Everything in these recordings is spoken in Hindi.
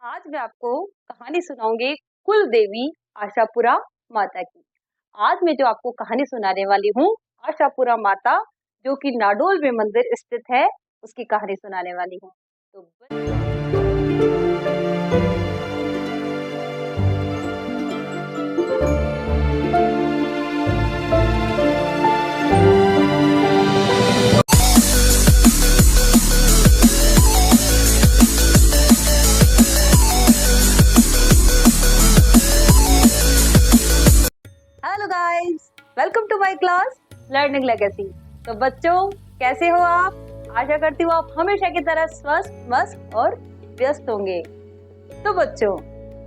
आज मैं आपको कहानी सुनाऊंगी कुल देवी आशापुरा माता की। आज मैं जो आपको कहानी सुनाने वाली हूँ आशापुरा माता जो कि नाडोल में मंदिर स्थित है उसकी कहानी सुनाने वाली हूँ। Hello guys, welcome to my class Learning Legacy. तो बच्चों, कैसे हो आप? आशा करती हूँ आप हमेशा की तरह स्वस्थ, मस्त और व्यस्त होंगे। तो बच्चों,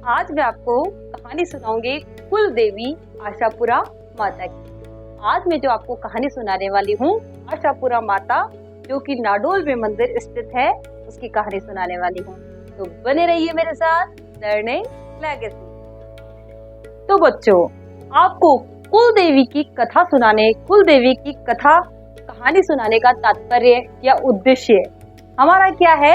आज मैं आपको कहानी सुनाऊंगी कुल देवी आशापुरा माता की। आज मैं जो आपको कहानी सुनाने वाली हूँ आशापुरा माता जो कि नाडोल में मंदिर स्थित है उसकी कहानी सुनाने वाली हूँ। तो बने रहिए मेरे साथ लर्निंग लेगेसी। तो बच्चों, आपको कुल देवी की कथा कहानी सुनाने का तात्पर्य या उद्देश्य हमारा क्या है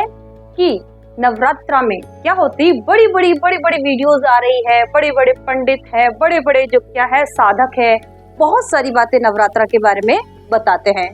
कि नवरात्रा में क्या होती बड़ी बड़ी वीडियोस आ रही है, बड़े बड़े पंडित है, बड़े बड़े जो क्या है साधक है, बहुत सारी बातें नवरात्रा के बारे में बताते हैं।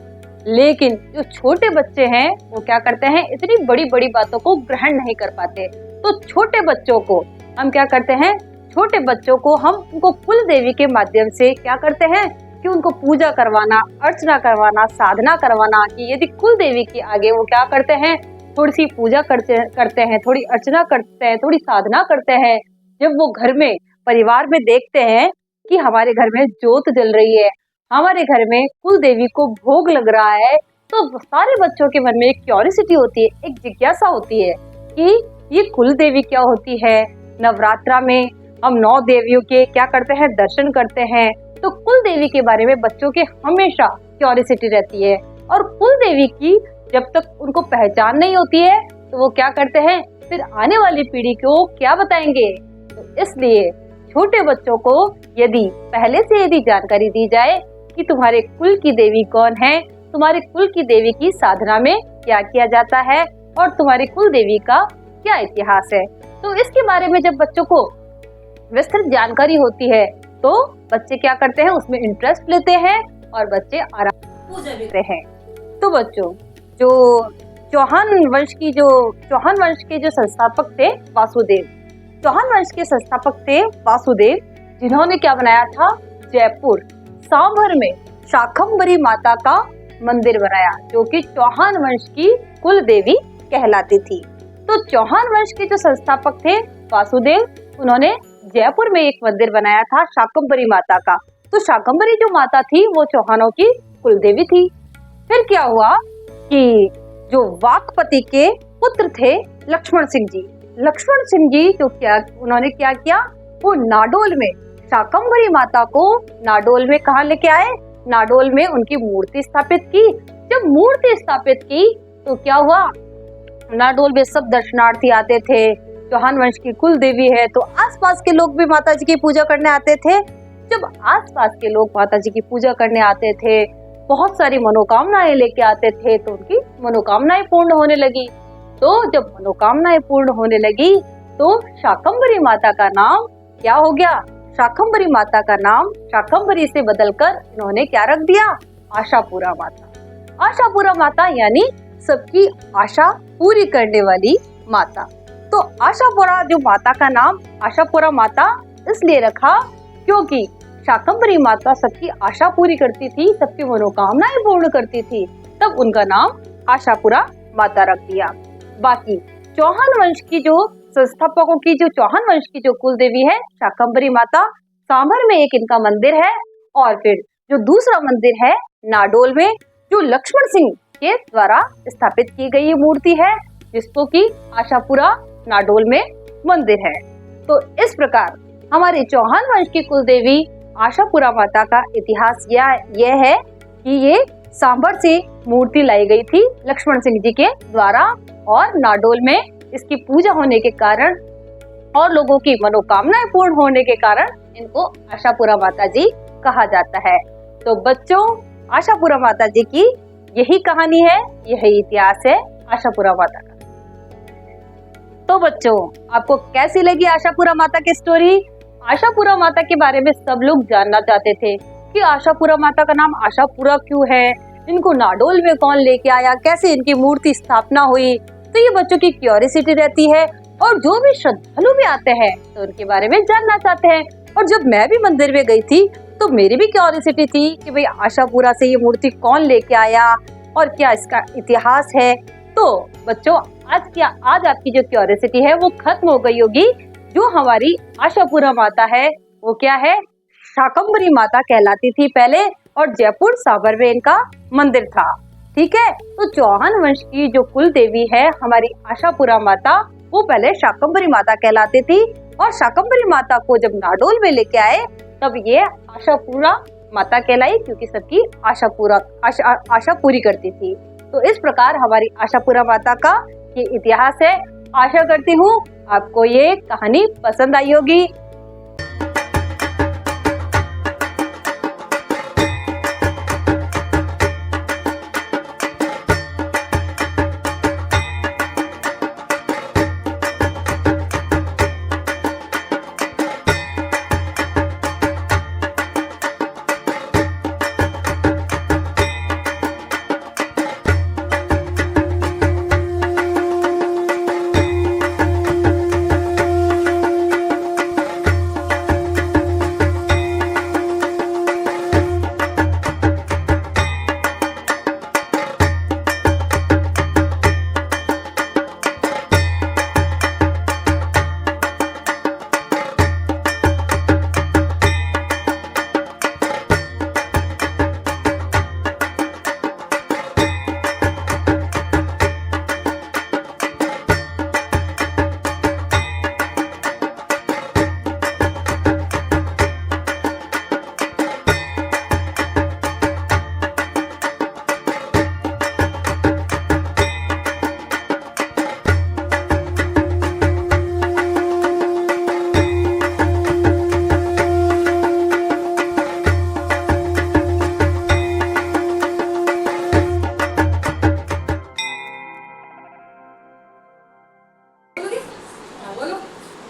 लेकिन जो छोटे बच्चे हैं वो क्या करते हैं, इतनी बड़ी बड़ी बातों को ग्रहण नहीं कर पाते। तो छोटे बच्चों को हम क्या करते हैं, छोटे बच्चों को हम उनको कुल देवी के माध्यम से क्या करते हैं कि उनको पूजा करवाना, अर्चना करवाना, साधना करवाना कि यदि कुल देवी के आगे वो क्या करते हैं, थोड़ी सी पूजा करते हैं, थोड़ी अर्चना करते हैं, थोड़ी साधना करते हैं। जब वो घर में परिवार में देखते हैं कि हमारे घर में ज्योत जल रही है, हमारे घर में कुल देवी को भोग लग रहा है, तो सारे बच्चों के मन में एक क्यूरियोसिटी होती है, एक जिज्ञासा होती है कि ये कुल देवी क्या होती है। नवरात्रा में हम 9 देवियों के क्या करते हैं, दर्शन करते हैं। तो कुल देवी के बारे में बच्चों के हमेशा क्यूरियोसिटी रहती है। और कुल देवी की जब तक उनको पहचान नहीं होती है तो वो क्या करते हैं, फिर आने वाली पीढ़ी को क्या बताएंगे। तो इसलिए छोटे बच्चों को पहले से यदि जानकारी दी जाए कि तुम्हारे कुल की देवी कौन है, तुम्हारे कुल की देवी की साधना में क्या किया जाता है और तुम्हारी कुल देवी का क्या इतिहास है, तो इसके बारे में जब बच्चों को विस्तृत जानकारी होती है तो बच्चे क्या करते हैं, उसमें इंटरेस्ट लेते हैं और बच्चे आराम पूजा लेते हैं। तो बच्चों, जो चौहान वंश के जो संस्थापक थे वासुदेव, चौहान वंश के संस्थापक थे वासुदेव, जिन्होंने क्या बनाया था, जयपुर सांभर में शाकंभरी माता का मंदिर बनाया जो कि चौहान वंश की कुल देवी कहलाती थी। तो चौहान वंश के जो संस्थापक थे वासुदेव, उन्होंने जयपुर में एक मंदिर बनाया था शाकंभरी माता का। तो शाकंभरी जो माता थी वो चौहानों की कुल देवी थी। फिर क्या हुआ कि जो वाकपति के पुत्र थे लक्ष्मण सिंह जी जो उन्होंने क्या किया, वो नाडोल में शाकंभरी माता को नाडोल में कहाँ लेके आए, नाडोल में उनकी मूर्ति स्थापित की। जब मूर्ति स्थापित की तो क्या हुआ, नाडोल में सब दर्शनार्थी आते थे। चौहान वंश की कुल देवी है तो आसपास के लोग भी माता जी की पूजा करने आते थे। जब आसपास के लोग माता जी की पूजा करने आते थे, बहुत सारी मनोकामनाएं लेके आते थे, तो उनकी मनोकामनाएं पूर्ण होने लगी। तो जब मनोकामनाएं पूर्ण होने लगी तो शाकंभरी माता का नाम क्या हो गया, शाकंभरी माता का नाम शाकंभरी से बदलकर इन्होंने क्या रख दिया, आशापुरा माता। आशापुरा माता यानी सबकी आशा पूरी करने वाली माता। तो आशापुरा जो माता का नाम आशापुरा माता इसलिए रखा क्योंकि शाकंभरी माता सबकी आशा पूरी करती थी, सबकी मनोकामनाएं पूर्ण करती थी, तब उनका नाम आशापुरा माता रख दिया। बाकी चौहान वंश की जो संस्थापकों की जो चौहान वंश की जो कुल देवी है शाकंभरी माता, सांभर में एक इनका मंदिर है। और फिर जो दूसरा मंदिर है नाडोल में, जो लक्ष्मण सिंह के द्वारा स्थापित की गई मूर्ति है, जिसको कि आशापुरा नाडोल में मंदिर है। तो इस प्रकार हमारे चौहान वंश की कुल देवी आशापुरा माता का इतिहास यह है कि ये सांभर से मूर्ति लाई गई थी लक्ष्मण सिंह जी के द्वारा, और नाडोल में इसकी पूजा होने के कारण और लोगों की मनोकामनाएं पूर्ण होने के कारण इनको आशापुरा माता जी कहा जाता है। तो बच्चों, आशापुरा माता जी की यही कहानी है, यही इतिहास है आशापुरा माता का। तो बच्चों, आपको कैसी लगी आशापुरा माता की स्टोरी? आशापुरा माता के बारे में सब लोग जानना चाहते थे कि आशापुरा माता का नाम आशापुरा क्यों है, इनको नाडोल में कौन लेके आया, कैसे इनकी मूर्ति स्थापना हुई। तो ये बच्चों की क्यूरियोसिटी रहती है और जो भी श्रद्धालु भी आते हैं तो उनके बारे में जानना चाहते हैं। और जब मैं भी मंदिर में गई थी तो मेरी भी क्यूरियोसिटी थी कि भाई आशापुरा से ये मूर्ति कौन लेके आया और क्या इसका इतिहास है। तो बच्चों, आज आपकी जो क्यूरियोसिटी है वो खत्म हो गई होगी। जो हमारी आशापुरा माता है वो क्या है? शाकंभरी माता कहलाती थी पहले, और जयपुर साबर में इनका मंदिर था। ठीक है, तो चौहान वंश की जो कुल देवी है हमारी आशापुरा माता, वो पहले शाकंभरी माता कहलाती थी। और शाकंभरी माता को जब नाडोल में लेके आए तब ये आशापुरा माता कहलाई, क्योंकि सबकी आशा पूरी करती थी। तो इस प्रकार हमारी आशापुरा माता का ये इतिहास है। आशा करती हूँ आपको ये कहानी पसंद आई होगी।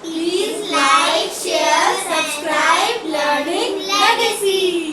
Please like, share, subscribe, Learning Legacy.